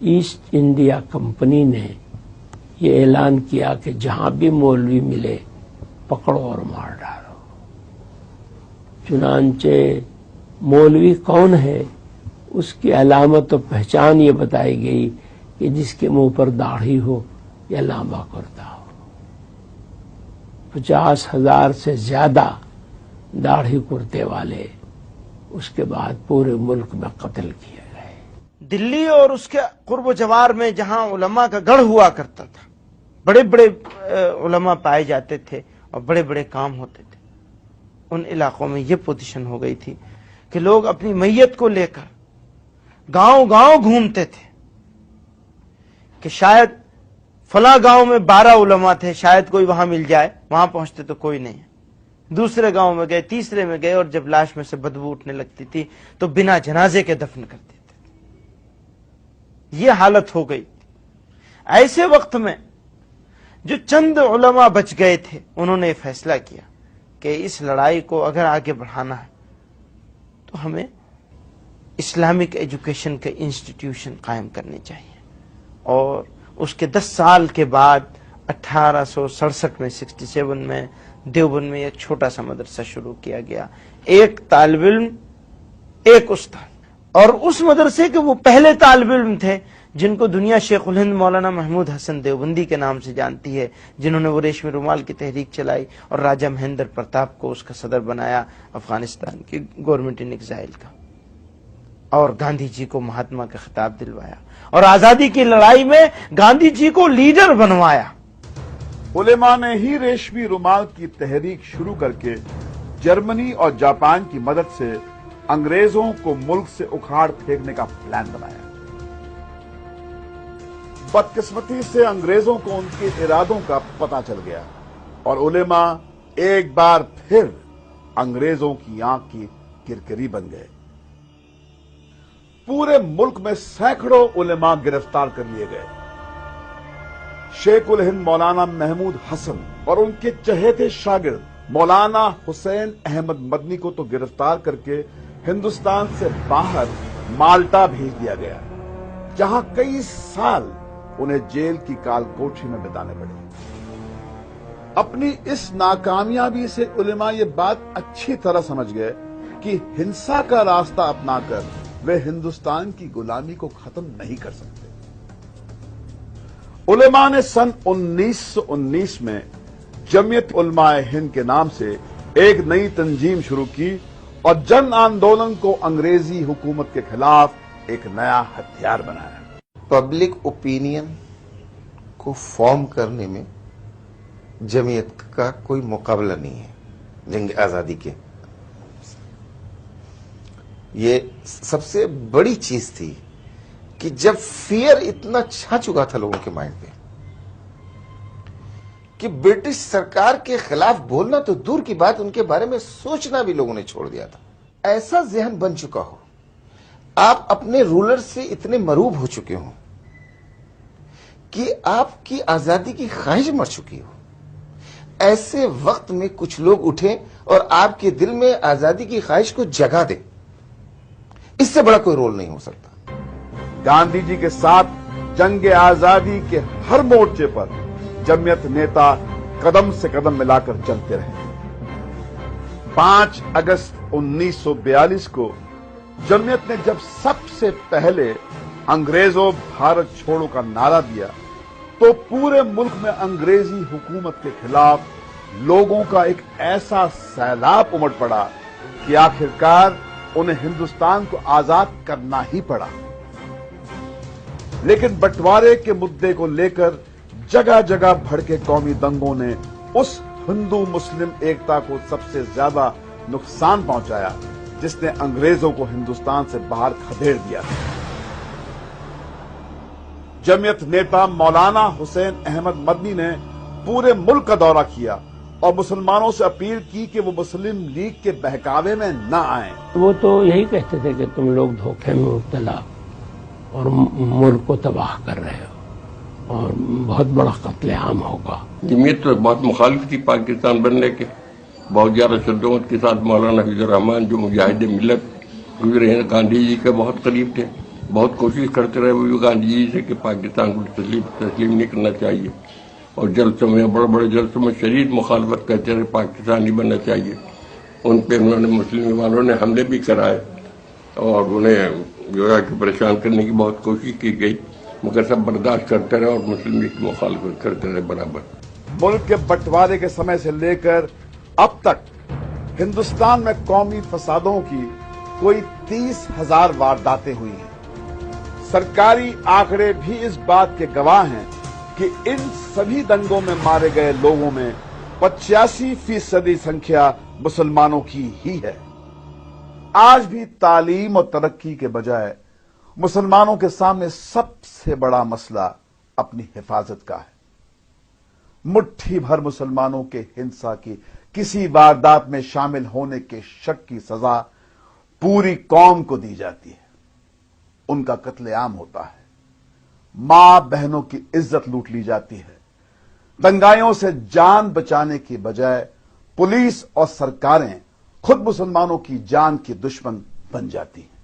East India company نے یہ اعلان کیا کہ جہاں بھی مولوی ملے پکڑو اور مار ڈالو. چنانچہ مولوی کون ہے اس کی علامت و پہچان یہ بتائی گئی کہ جس کے منہ پر داڑھی ہو یا لمبا کرتا ہو. 50,000 سے زیادہ داڑھی کرتے والے اس کے بعد پورے ملک میں قتل کیے گئے. دلی اور اس کے قرب و جوار میں جہاں علماء کا گڑھ ہوا کرتا تھا، بڑے بڑے علماء پائے جاتے تھے اور بڑے بڑے کام ہوتے تھے، ان علاقوں میں یہ پوزیشن ہو گئی تھی کہ لوگ اپنی میت کو لے کر گاؤں گاؤں گھومتے تھے کہ شاید فلاں گاؤں میں 12 علماء تھے، شاید کوئی وہاں مل جائے. وہاں پہنچتے تو کوئی نہیں. دوسرے گاؤں میں گئے، تیسرے میں گئے، اور جب لاش میں سے بدبو اٹھنے لگتی تھی تو بنا جنازے کے دفن کر دیتے تھے. یہ حالت ہو گئی. ایسے وقت میں جو چند علماء بچ گئے تھے انہوں نے فیصلہ کیا کہ اس لڑائی کو اگر آگے بڑھانا ہے تو ہمیں اسلامک ایجوکیشن کے انسٹیٹیوشن قائم کرنے چاہیے. اور اس کے 10 سال کے بعد 1867 میں 67 میں دیوبند میں ایک چھوٹا سا مدرسہ شروع کیا گیا. ایک طالب علم، ایک استاد. اور اس مدرسے کے وہ پہلے طالب علم تھے جن کو دنیا شیخ الہند مولانا محمود حسن دیوبندی کے نام سے جانتی ہے، جنہوں نے وہ ریشمی رومال کی تحریک چلائی اور راجہ مہندر پرتاپ کو اس کا صدر بنایا افغانستان کی گورنمنٹ ان ایگزائل کا، اور گاندھی جی کو مہاتما کا خطاب دلوایا اور آزادی کی لڑائی میں گاندھی جی کو لیڈر بنوایا. علماء نے ہی ریشمی رومال کی تحریک شروع کر کے جرمنی اور جاپان کی مدد سے انگریزوں کو ملک سے اکھاڑ پھینکنے کا پلان بنایا. بدقسمتی سے انگریزوں کو ان کے ارادوں کا پتہ چل گیا اور علماء ایک بار پھر انگریزوں کی آنکھ کی کرکری بن گئے. پورے ملک میں سینکڑوں علماء گرفتار کر لیے گئے. شیخ الہند مولانا محمود حسن اور ان کے چہیتے شاگرد مولانا حسین احمد مدنی کو تو گرفتار کر کے ہندوستان سے باہر مالٹا بھیج دیا گیا، جہاں کئی سال انہیں جیل کی کال کوٹھی میں بتانے پڑے. اپنی اس ناکامیابی سے علماء یہ بات اچھی طرح سمجھ گئے کہ ہنسا کا راستہ اپنا کر وہ ہندوستان کی غلامی کو ختم نہیں کر سکتے. علماء نے سن 1919 میں جمعیت علماء ہند کے نام سے ایک نئی تنظیم شروع کی اور جن آندولن کو انگریزی حکومت کے خلاف ایک نیا ہتھیار بنایا. پبلک اوپینین کو فارم کرنے میں جمعیت کا کوئی مقابلہ نہیں ہے جنگ آزادی کے. یہ سب سے بڑی چیز تھی کہ جب فیئر اتنا چھا چکا تھا لوگوں کے مائنڈ پہ کہ برٹش سرکار کے خلاف بولنا تو دور کی بات، ان کے بارے میں سوچنا بھی لوگوں نے چھوڑ دیا تھا. ایسا ذہن بن چکا ہو، آپ اپنے رولر سے اتنے مروب ہو چکے ہوں کہ آپ کی آزادی کی خواہش مر چکی ہو. ایسے وقت میں کچھ لوگ اٹھیں اور آپ کے دل میں آزادی کی خواہش کو جگا دیں، اس سے بڑا کوئی رول نہیں ہو سکتا. گاندھی جی کے ساتھ جنگ آزادی کے ہر مورچے پر جمعیت نیتا قدم سے قدم ملا کر چلتے رہے. 5 اگست 1942 کو جمعیت نے جب سب سے پہلے انگریزوں بھارت چھوڑو کا نعرہ دیا تو پورے ملک میں انگریزی حکومت کے خلاف لوگوں کا ایک ایسا سیلاب امٹ پڑا کہ آخرکار انہیں ہندوستان کو آزاد کرنا ہی پڑا. لیکن بٹوارے کے مدعے کو لے کر جگہ جگہ بھڑکے قومی دنگوں نے اس ہندو مسلم ایکتا کو سب سے زیادہ نقصان پہنچایا جس نے انگریزوں کو ہندوستان سے باہر کھدیڑ دیا. جمعیت نیتا مولانا حسین احمد مدنی نے پورے ملک کا دورہ کیا اور مسلمانوں سے اپیل کی کہ وہ مسلم لیگ کے بہکاوے میں نہ آئیں. وہ تو یہی کہتے تھے کہ تم لوگ دھوکے میں مبتلا اور ملک کو تباہ کر رہے ہو اور بہت بڑا قتل عام ہوگا. جمعیت تو بہت مخالف تھی پاکستان بننے کے. بہت زیادہ شدت کے ساتھ مولانا حفیظ الرحمان جو مجاہد ملت گزرے ہیں گاندھی جی کے بہت قریب تھے، بہت کوشش کرتے رہے وہ گاندھی جی سے کہ پاکستان کو تسلیم نہیں کرنا چاہیے، اور جلسوں میں بڑے بڑے جلسوں میں شدید مخالفت کرتے رہے، پاکستان نہیں بننا چاہیے۔ ان پہ انہوں نے مسلم والوں نے حملے بھی کرائے اور انہیں جو ہے کہ پریشان کرنے کی بہت کوشش کی گئی، مگر سب برداشت کرتے رہے اور مسلم لیگ کی مخالفت کرتے رہے برابر۔ ملک کے بٹوارے کے سمے سے لے کر اب تک ہندوستان میں قومی فسادوں کی کوئی 30,000 وارداتیں ہوئی ہیں۔ سرکاری آنکڑے بھی اس بات کے گواہ ہیں کہ ان سبھی دنگوں میں مارے گئے لوگوں میں 85% سنکھیا مسلمانوں کی ہی ہے۔ آج بھی تعلیم اور ترقی کے بجائے مسلمانوں کے سامنے سب سے بڑا مسئلہ اپنی حفاظت کا ہے۔ مٹھی بھر مسلمانوں کے ہنسا کی کسی واردات میں شامل ہونے کے شک کی سزا پوری قوم کو دی جاتی ہے، ان کا قتل عام ہوتا ہے، ماں بہنوں کی عزت لوٹ لی جاتی ہے، دنگائیوں سے جان بچانے کی بجائے پولیس اور سرکاریں خود مسلمانوں کی جان کی دشمن بن جاتی ہیں۔